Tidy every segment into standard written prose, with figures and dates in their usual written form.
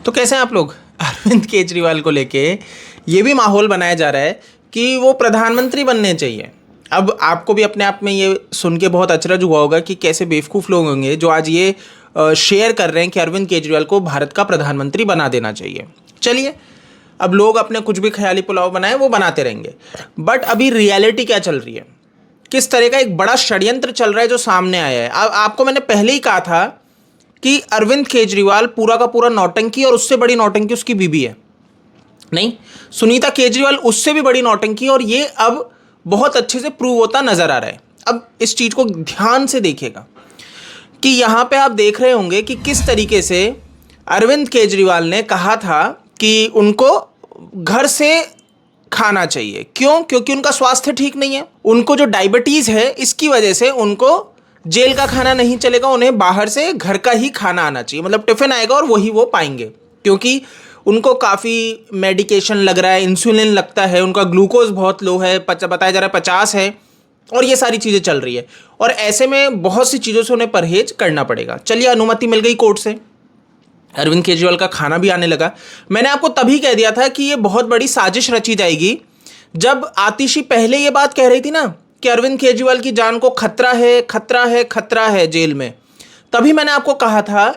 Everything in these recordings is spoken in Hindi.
तो कैसे हैं आप लोग? अरविंद केजरीवाल को लेके ये भी माहौल बनाया जा रहा है कि वो प्रधानमंत्री बनने चाहिए। अब आपको भी अपने आप में ये सुन के बहुत अचरज हुआ होगा कि कैसे बेवकूफ़ लोग होंगे जो आज ये शेयर कर रहे हैं कि अरविंद केजरीवाल को भारत का प्रधानमंत्री बना देना चाहिए। चलिए, अब लोग अपने कुछ भी ख्याली पुलाव बनाए वो बनाते रहेंगे, बट अभी रियलिटी क्या चल रही है, किस तरह का एक बड़ा षड्यंत्र चल रहा है जो सामने आया है। अब आपको मैंने पहले ही कहा था कि अरविंद केजरीवाल पूरा का पूरा नौटंकी, और उससे बड़ी नौटंकी उसकी बीबी है। नहीं, सुनीता केजरीवाल उससे भी बड़ी नौटंकी, और ये अब बहुत अच्छे से प्रूव होता नजर आ रहा है। अब इस चीज को ध्यान से देखिएगा कि यहां पे आप देख रहे होंगे कि किस तरीके से अरविंद केजरीवाल ने कहा था कि उनको घर से खाना चाहिए। क्यों? क्योंकि उनका स्वास्थ्य ठीक नहीं है, उनको जो डायबिटीज है इसकी वजह से उनको जेल का खाना नहीं चलेगा, उन्हें बाहर से घर का ही खाना आना चाहिए, मतलब टिफिन आएगा और वही वो पाएंगे, क्योंकि उनको काफ़ी मेडिकेशन लग रहा है, इंसुलिन लगता है, उनका ग्लूकोज बहुत लो है, बताया जा रहा है 50 है, और ये सारी चीज़ें चल रही है। और ऐसे में बहुत सी चीज़ों से उन्हें परहेज करना पड़ेगा। चलिए, अनुमति मिल गई कोर्ट से, अरविंद केजरीवाल का खाना भी आने लगा। मैंने आपको तभी कह दिया था कि ये बहुत बड़ी साजिश रची जाएगी, जब आतिशी पहले ये बात कह रही थी ना कि अरविंद केजरीवाल की जान को खतरा है, खतरा है, खतरा है जेल में। तभी मैंने आपको कहा था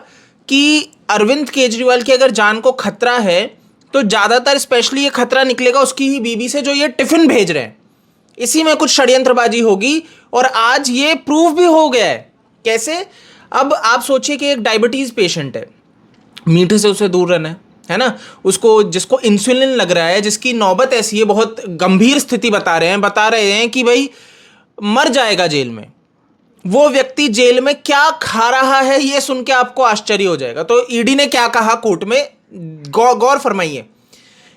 कि अरविंद केजरीवाल की अगर जान को खतरा है तो ज़्यादातर स्पेशली ये खतरा निकलेगा उसकी ही बीबी से, जो ये टिफिन भेज रहे हैं। इसी में कुछ षड्यंत्रबाजी होगी, और आज ये प्रूव भी हो गया है। कैसे? अब आप सोचिए कि एक डायबिटीज़ पेशेंट है, मीठे से उसे दूर रहना है ना, उसको जिसको इंसुलिन लग रहा है, जिसकी नौबत ऐसी है, बहुत गंभीर स्थिति बता रहे हैं कि भाई मर जाएगा जेल में। वो व्यक्ति जेल में क्या खा रहा है ये सुन के आपको आश्चर्य हो जाएगा। तो ईडी ने क्या कहा कोर्ट में, गौर फरमाइए।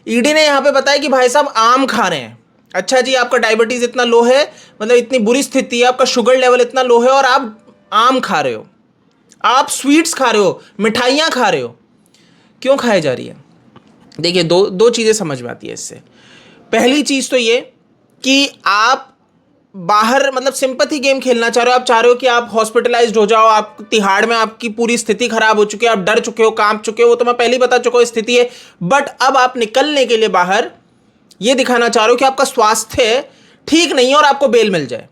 ईडी ने यहां पे बताया कि भाई साहब आम खा रहे हैं। अच्छा जी, आपका डायबिटीज इतना लो है, मतलब इतनी बुरी स्थिति है, आपका शुगर लेवल इतना लो है, और आप आम खा रहे हो, आप स्वीट्स खा रहे हो, मिठाइयां खा रहे हो। क्यों खाई जा रही है? देखिए, दो चीजें समझ में आती है इससे। पहली चीज तो ये कि आप बाहर मतलब सिंपैथी गेम खेलना चाह रहे हो। आप चाह रहे हो कि आप हॉस्पिटलाइज्ड हो जाओ, आप तिहाड़ में आपकी पूरी स्थिति खराब हो चुकी है, आप डर चुके हो, कांप चुके हो, वो तो मैं पहले ही बता चुका हूं स्थिति है। बट अब आप निकलने के लिए बाहर ये दिखाना चाह रहे हो कि आपका स्वास्थ्य ठीक नहीं है और आपको बेल मिल जाए।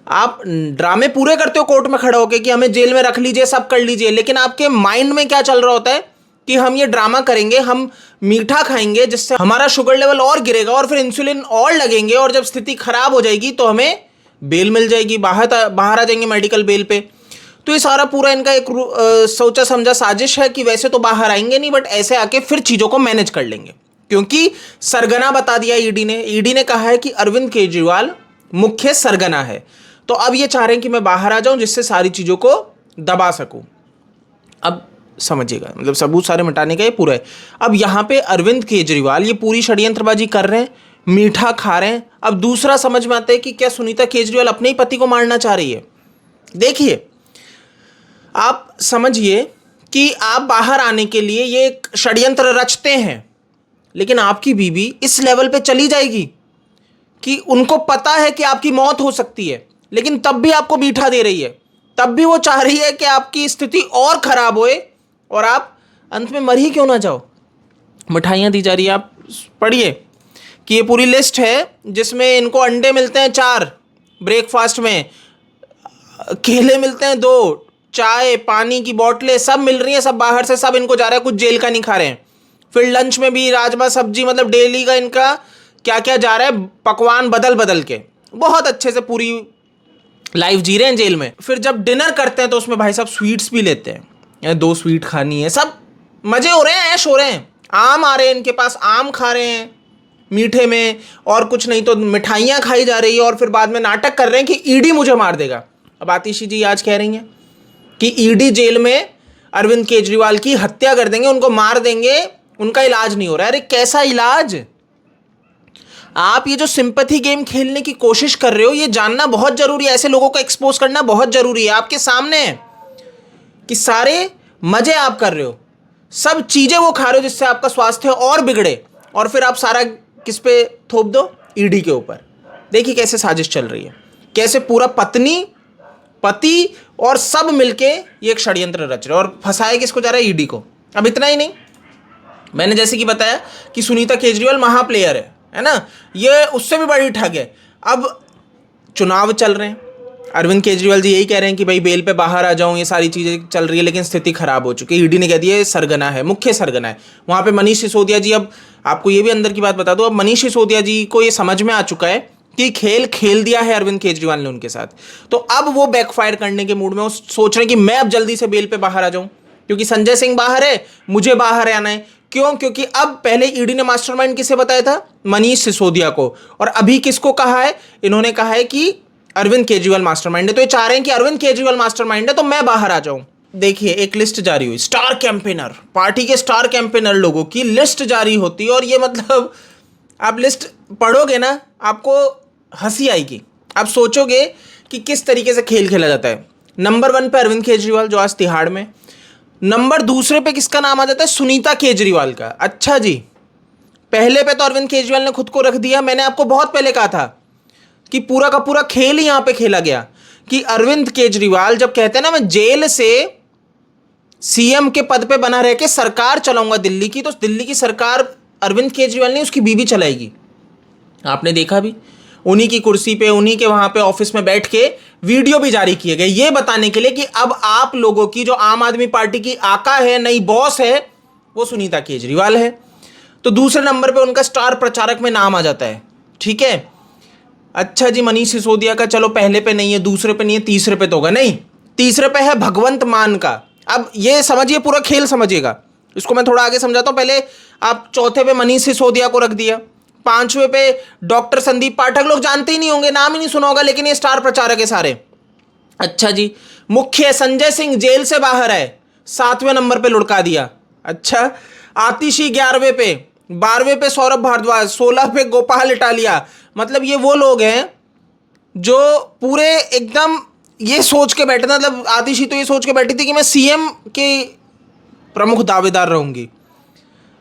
आप ड्रामे पूरे करते हो कोर्ट में खड़े होकर कि हमें जेल में रख लीजिए, सब कर लीजिए, लेकिन आपके माइंड में क्या चल रहा होता है कि हम ये ड्रामा करेंगे, हम मीठा खाएंगे जिससे हमारा शुगर लेवल और गिरेगा, और फिर इंसुलिन और लगेंगे, और जब स्थिति खराब हो जाएगी तो हमें बेल मिल जाएगी, बाहर आ जाएंगे मेडिकल बेल पे। तो ये सारा पूरा इनका एक सोचा समझा साजिश है कि वैसे तो बाहर आएंगे नहीं, बट ऐसे आके फिर चीज़ों को मैनेज कर लेंगे, क्योंकि सरगना बता दिया ईडी ने। ईडी ने कहा है कि अरविंद केजरीवाल मुख्य सरगना है, तो अब ये चाह रहे हैं कि मैं बाहर आ जाऊं जिससे सारी चीज़ों को दबा सकूं। अब समझिएगा, मतलब सबूत सारे मिटाने का ये पूरा है। अब यहां पे अरविंद केजरीवाल ये पूरी षड्यंत्रबाजी कर रहे हैं, मीठा खा रहे हैं। अब दूसरा समझ में आता है कि क्या सुनीता केजरीवाल अपने ही पति को मारना चाह रही है। देखिए, आप समझिए कि आप बाहर आने के लिए ये एक षड्यंत्र रचते हैं, लेकिन आपकी बीवी इस लेवल पे चली जाएगी कि उनको पता है कि आपकी मौत हो सकती है, लेकिन तब भी आपको मीठा दे रही है, तब भी वो चाह रही है कि आपकी स्थिति और खराब होए और आप अंत में मर ही क्यों ना जाओ। मिठाइयाँ दी जा रही है, आप पढ़िए कि ये पूरी लिस्ट है जिसमें इनको अंडे मिलते हैं 4 ब्रेकफास्ट में, केले मिलते हैं 2, चाय, पानी की बोतलें सब मिल रही हैं, सब बाहर से, सब इनको जा रहा है, कुछ जेल का नहीं खा रहे हैं। फिर लंच में भी राजमा सब्जी, मतलब डेली का इनका क्या क्या जा रहा है, पकवान बदल बदल के बहुत अच्छे से पूरी लाइफ जी रहे हैं जेल में। फिर जब डिनर करते हैं तो उसमें भाई साहब स्वीट्स भी लेते हैं, 2 स्वीट खानी है, सब मजे हो रहे हैं, ऐश हो रहे हैं। आम आ रहे हैं इनके पास, आम खा रहे हैं मीठे में, और कुछ नहीं तो मिठाइयाँ खाई जा रही है, और फिर बाद में नाटक कर रहे हैं कि ईडी मुझे मार देगा। अब आतिशी जी आज कह रही हैं कि ईडी जेल में अरविंद केजरीवाल की हत्या कर देंगे, उनको मार देंगे, उनका इलाज नहीं हो रहा है। अरे कैसा इलाज? आप ये जो सिंपैथी गेम खेलने की कोशिश कर रहे हो, ये जानना बहुत जरूरी है, ऐसे लोगों को एक्सपोज करना बहुत जरूरी है। आपके सामने है कि सारे मजे आप कर रहे हो, सब चीजें वो खा रहे हो जिससे आपका स्वास्थ्य और बिगड़े, और फिर आप सारा किस पे थोप दो? ईडी के ऊपर। देखिए कैसे साजिश चल रही है, कैसे पूरा पत्नी, पति और सब मिलके ये एक षड्यंत्र रच रहे, और फंसाए किसको जा रहा है? ईडी को। अब इतना ही नहीं, मैंने जैसे कि बताया कि सुनीता केजरीवाल महाप्लेयर है ना, ये उससे भी बड़ी ठग है। अब चुनाव चल रहे हैं, अरविंद केजरीवाल जी यही कह रहे हैं कि भाई बेल पे बाहर आ जाऊं, ये सारी चीज़ें चल रही है, लेकिन स्थिति खराब हो चुकी है। ईडी ने कह दिया ये सरगना है, मुख्य सरगना है। वहाँ पे मनीष सिसोदिया जी, अब आपको ये भी अंदर की बात बता दो, अब मनीष सिसोदिया जी को ये समझ में आ चुका है कि खेल खेल दिया है अरविंद केजरीवाल ने उनके साथ। तो अब वो बैकफायर करने के मूड में, वो सोच रहे हैं कि मैं अब जल्दी से बेल पे बाहर आ जाऊं, क्योंकि संजय सिंह बाहर है, मुझे बाहर आना है। क्यों? क्योंकि अब पहले ईडी ने मास्टरमाइंड किसे बताया था? मनीष सिसोदिया को। और अभी किसको कहा है? इन्होंने कहा है कि अरविंद केजरीवाल मास्टरमाइंड है। तो ये चाह रहे हैं कि अरविंद केजरीवाल मास्टरमाइंड है तो मैं बाहर आ जाऊं। देखिए, एक लिस्ट जारी हुई, स्टार कैंपेनर, पार्टी के स्टार कैंपेनर लोगों की लिस्ट जारी होती है। और ये मतलब आप लिस्ट पढ़ोगे ना, आपको हंसी आएगी। आप सोचोगे कि किस तरीके से खेल खेला जाता है। नंबर 1 पे अरविंद केजरीवाल जो आज तिहाड़ में, नंबर 2 पे किसका नाम आ जाता है? सुनीता केजरीवाल का। अच्छा जी, पहले पे तो अरविंद केजरीवाल ने खुद को रख दिया। मैंने आपको बहुत पहले कहा था कि पूरा का पूरा खेल ही यहां पे खेला गया कि अरविंद केजरीवाल जब कहते हैं ना मैं जेल से सीएम के पद पे बना रह के सरकार चलाऊंगा दिल्ली की, तो दिल्ली की सरकार अरविंद केजरीवाल नहीं, उसकी बीवी चलाएगी। आपने देखा भी, उन्हीं की कुर्सी पे, उन्हीं के वहां पे ऑफिस में बैठ के वीडियो भी जारी किए गए, ये बताने के लिए कि अब आप लोगों की जो आम आदमी पार्टी की आका है, नई बॉस है, वो सुनीता केजरीवाल है। तो दूसरे नंबर पे उनका स्टार प्रचारक में नाम आ जाता है। ठीक है, अच्छा जी, मनीष सिसोदिया का चलो पहले पे नहीं है, दूसरे पे नहीं है, तीसरे पे तो होगा नहीं, तीसरे पे है भगवंत मान का। अब ये समझिए, पूरा खेल समझिएगा, इसको मैं थोड़ा आगे समझाता हूं। पहले आप चौथे पे मनीष सिसोदिया को रख दिया, 5वें पे डॉक्टर संदीप पाठक, लोग जानते ही नहीं होंगे, नाम ही नहीं सुना होगा, लेकिन ये स्टार प्रचारक है सारे। अच्छा जी, मुख्य संजय सिंह जेल से बाहर है, 7वें नंबर पे लुढ़का दिया। अच्छा, आतिशी 11वें पे, 12वें पे सौरभ भारद्वाज, 16 पे गोपाल इटालिया। मतलब ये वो लोग हैं जो पूरे एकदम ये सोच के बैठे थे, मतलब आतिशी तो ये सोच के बैठी थी कि मैं सीएम के प्रमुख दावेदार रहूंगी।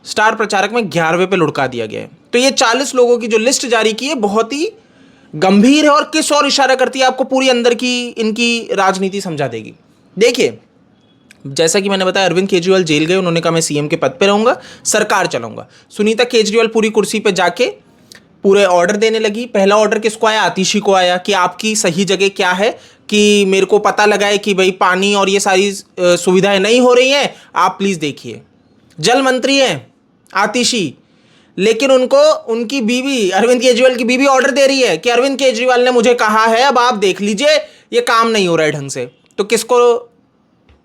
स्टार प्रचारक में 11वें पे लुढ़का दिया गया है। तो ये 40 लोगों की जो लिस्ट जारी की है बहुत ही गंभीर है और किस और इशारा करती है, आपको पूरी अंदर की इनकी राजनीति समझा देगी। देखिए, जैसा कि मैंने बताया, अरविंद केजरीवाल जेल गए, उन्होंने कहा मैं सीएम के पद पे रहूंगा, सरकार चलाऊंगा। सुनीता केजरीवाल पूरी कुर्सी पे जाके पूरे ऑर्डर देने लगी। पहला ऑर्डर किसको आया? आतिशी को आया कि आपकी सही जगह क्या है, कि मेरे को पता लगा है कि भाई पानी और ये सारी सुविधाएं नहीं हो रही हैं, आप प्लीज देखिए। जल मंत्री हैं आतिशी, लेकिन उनको उनकी बीवी, अरविंद केजरीवाल की बीवी ऑर्डर दे रही है कि अरविंद केजरीवाल ने मुझे कहा है, अब आप देख लीजिए, ये काम नहीं हो रहा है ढंग से। तो किसको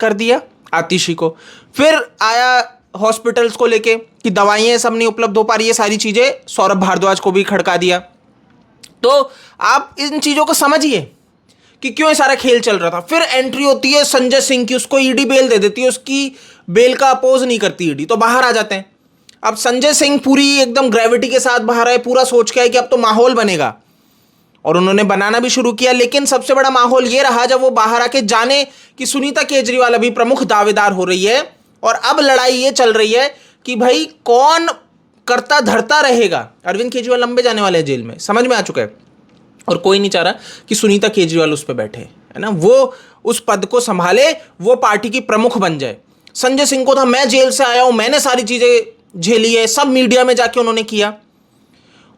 कर दिया? आतिशी को। फिर आया हॉस्पिटल्स को लेके कि दवाइयाँ सब नहीं उपलब्ध हो पा रही, ये सारी चीज़ें सौरभ भारद्वाज को भी खड़का दिया। तो आप इन चीज़ों को समझिए कि क्यों ये सारा खेल चल रहा था। फिर एंट्री होती है संजय सिंह की, उसको ईडी बेल दे देती है, उसकी बेल का अपोज नहीं करती ईडी, तो बाहर आ जाते हैं। अब संजय सिंह पूरी एकदम ग्रेविटी के साथ बाहर आए, पूरा सोच के आए कि अब तो माहौल बनेगा, और उन्होंने बनाना भी शुरू किया। लेकिन सबसे बड़ा माहौल ये रहा जब वो बाहर आके जाने कि सुनीता केजरीवाल अभी प्रमुख दावेदार हो रही है, और अब लड़ाई ये चल रही है कि भाई कौन करता धरता रहेगा। अरविंद केजरीवाल लंबे जाने वाले हैं जेल में, समझ में आ चुका है, और कोई नहीं चाह रहा कि सुनीता केजरीवाल उस पर बैठे, है ना, वो उस पद को संभाले, वो पार्टी की प्रमुख बन जाए। संजय सिंह को था मैं जेल से आया हूं, मैंने सारी चीजें झेली है, सब मीडिया में जाके उन्होंने किया।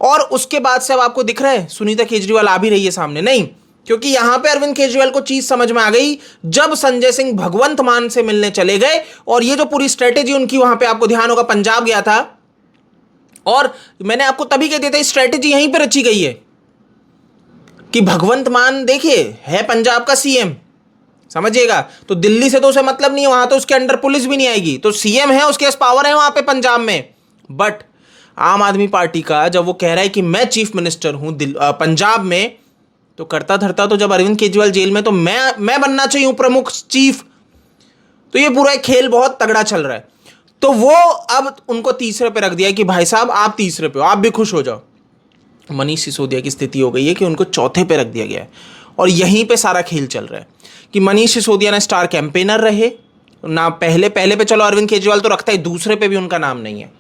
और उसके बाद से अब आपको दिख रहा है सुनीता केजरीवाल आ भी रही है सामने, नहीं, क्योंकि यहां पे अरविंद केजरीवाल को चीज समझ में आ गई जब संजय सिंह भगवंत मान से मिलने चले गए। और ये जो पूरी स्ट्रेटेजी उनकी, वहां पे आपको ध्यान होगा पंजाब गया था, और मैंने आपको तभी कह दिया था स्ट्रेटेजी यहीं पे रची गई है कि भगवंत मान देखिए है पंजाब का सीएम, समझिएगा, तो दिल्ली से तो उसे मतलब नहीं है, वहां तो उसके अंडर पुलिस भी नहीं आएगी, तो सीएम है, उसके पास पावर है वहां पे पंजाब में। बट आम आदमी पार्टी का जब वो कह रहा है कि मैं चीफ मिनिस्टर हूं पंजाब में, तो करता धरता तो जब अरविंद केजरीवाल जेल में, तो मैं बनना चाहिए प्रमुख चीफ। तो ये पूरा एक खेल बहुत तगड़ा चल रहा है। तो वो अब उनको तीसरे पे रख दिया कि भाई साहब आप तीसरे पे हो, आप भी खुश हो जाओ। मनीष सिसोदिया की स्थिति हो गई है कि उनको चौथे पे रख दिया गया है, और यहीं पे सारा खेल चल रहा है कि मनीष सिसोदिया ने स्टार कैंपेनर रहे ना, पहले पे चलो अरविंद केजरीवाल तो रखता है, दूसरे पे भी उनका नाम नहीं है।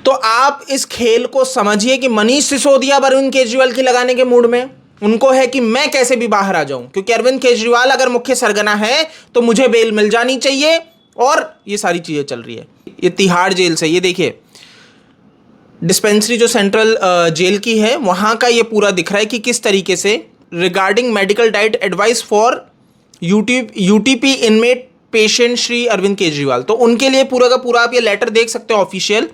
तो आप इस खेल को समझिए कि मनीष सिसोदिया अरविंद केजरीवाल की लगाने के मूड में, उनको है कि मैं कैसे भी बाहर आ जाऊं, क्योंकि अरविंद केजरीवाल अगर मुख्य सरगना है तो मुझे बेल मिल जानी चाहिए, और ये सारी चीज़ें चल रही है। ये तिहाड़ जेल से, ये देखिए डिस्पेंसरी जो सेंट्रल जेल की है वहाँ का ये पूरा दिख रहा है कि किस तरीके से regarding medical diet advice for UTP inmate patient Shri Arvind Kejriwal. तो उनके लिए पूरा का पूरा आप ये लेटर देख सकते हो ऑफिशियल,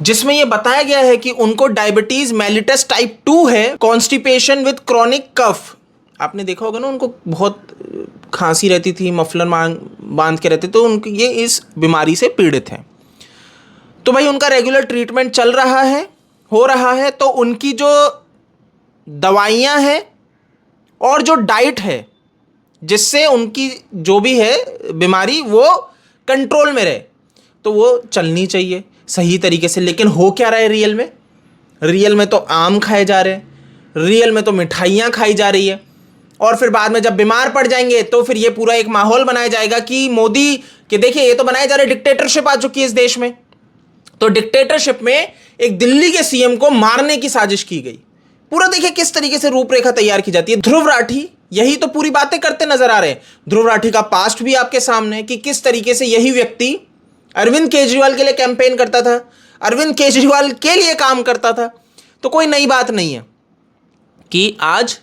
जिसमें ये बताया गया है कि उनको डायबिटीज मेलिटस टाइप 2 है, कॉन्स्टिपेशन विद क्रॉनिक कफ। आपने देखा होगा ना, उनको बहुत खांसी रहती थी, मफलर बांध के रहते, तो उनके ये इस बीमारी से पीड़ित हैं। तो भाई उनका रेगुलर ट्रीटमेंट चल रहा है, हो रहा है, तो उनकी जो दवाइयाँ हैं और जो डाइट है जिससे उनकी जो भी है बीमारी वो कंट्रोल में रहे, तो वो चलनी चाहिए सही तरीके से। लेकिन हो क्या रहा है रियल में? रियल में तो आम खाए जा रहे हैं, रियल में तो मिठाइयाँ खाई जा रही है, और फिर बाद में जब बीमार पड़ जाएंगे तो फिर ये पूरा एक माहौल बनाया जाएगा कि मोदी के देखिए ये तो बनाया जा रहा है, डिक्टेटरशिप आ चुकी है इस देश में। तो डिक्टेटरशिप में एक दिल्ली के सीएम को मारने की साजिश की गई। पूरा देखिए किस तरीके से रूपरेखा तैयार की जाती है। ध्रुव राठी यही तो पूरी बातें करते नजर आ रहे हैं। ध्रुव राठी का पास्ट भी आपके सामने है कि किस तरीके से यही व्यक्ति अरविंद केजरीवाल के लिए कैंपेन करता था, अरविंद केजरीवाल के लिए काम करता था। तो कोई नई बात नहीं है कि आज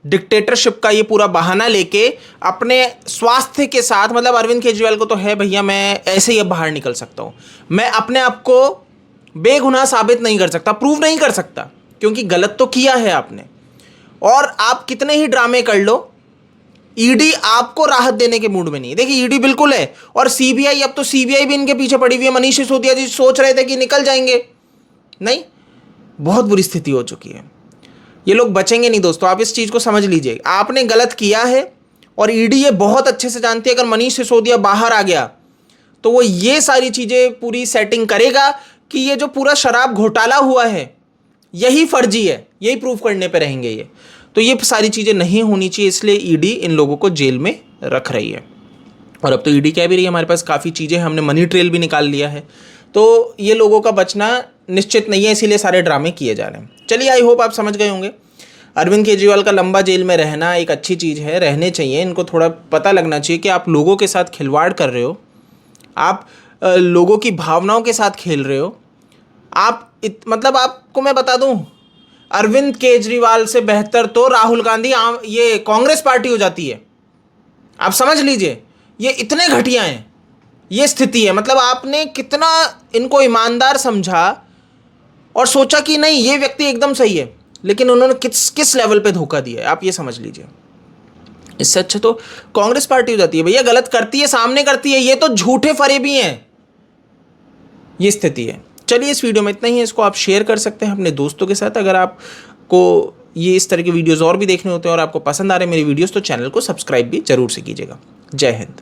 डिक्टेटरशिप का ये पूरा बहाना लेके अपने स्वास्थ्य के साथ, मतलब अरविंद केजरीवाल को तो है भैया मैं ऐसे ही अब बाहर निकल सकता हूँ, मैं अपने आप को बेगुनाह साबित नहीं कर सकता, प्रूव नहीं कर सकता, क्योंकि गलत तो किया है आपने। और आप कितने ही ड्रामे कर लो, ईडी आपको राहत देने के मूड में नहीं है। देखिए ईडी बिल्कुल है, और सीबीआई, अब तो सीबीआई भी इनके पीछे पड़ी हुई है। मनीष सिसोदिया जी सोच रहे थे कि निकल जाएंगे, नहीं, बहुत बुरी स्थिति हो चुकी है। ये लोग बचेंगे नहीं दोस्तों, आप इस चीज़ को समझ लीजिए। आपने गलत किया है और ईडी ये बहुत अच्छे से जानती है। अगर मनीष सिसोदिया बाहर आ गया तो वो ये सारी चीज़ें पूरी सेटिंग करेगा कि ये जो पूरा शराब घोटाला हुआ है यही फर्जी है, यही प्रूव करने पे रहेंगे ये। तो ये सारी चीज़ें नहीं होनी चाहिए, इसलिए ईडी इन लोगों को जेल में रख रही है। और अब तो ईडी कह भी रही है हमारे पास काफ़ी चीज़ें, हमने मनी ट्रेल भी निकाल लिया है, तो ये लोगों का बचना निश्चित नहीं है, इसीलिए सारे ड्रामे किए जा रहे हैं। चलिए, आई होप आप समझ गए होंगे। अरविंद केजरीवाल का लंबा जेल में रहना एक अच्छी चीज़ है, रहने चाहिए। इनको थोड़ा पता लगना चाहिए कि आप लोगों के साथ खिलवाड़ कर रहे हो, आप लोगों की भावनाओं के साथ खेल रहे हो। मतलब आपको मैं बता दूं, अरविंद केजरीवाल से बेहतर तो राहुल गांधी ये कांग्रेस पार्टी हो जाती है। आप समझ लीजिए, ये इतने घटिया हैं, ये स्थिति है। मतलब आपने कितना इनको ईमानदार समझा और सोचा कि नहीं ये व्यक्ति एकदम सही है, लेकिन उन्होंने किस लेवल पे धोखा दिया है, आप ये समझ लीजिए। इससे अच्छा तो कांग्रेस पार्टी हो जाती है। भैया गलत करती है, सामने करती है, ये तो झूठे फरेबी हैं, ये स्थिति है। चलिए, इस वीडियो में इतना ही है। इसको आप शेयर कर सकते हैं अपने दोस्तों के साथ। अगर आपको ये इस तरह के वीडियोज़ और भी देखने होते हैं और आपको पसंद आ रहे हैं मेरी वीडियोज़, तो चैनल को सब्सक्राइब भी जरूर से कीजिएगा। जय हिंद।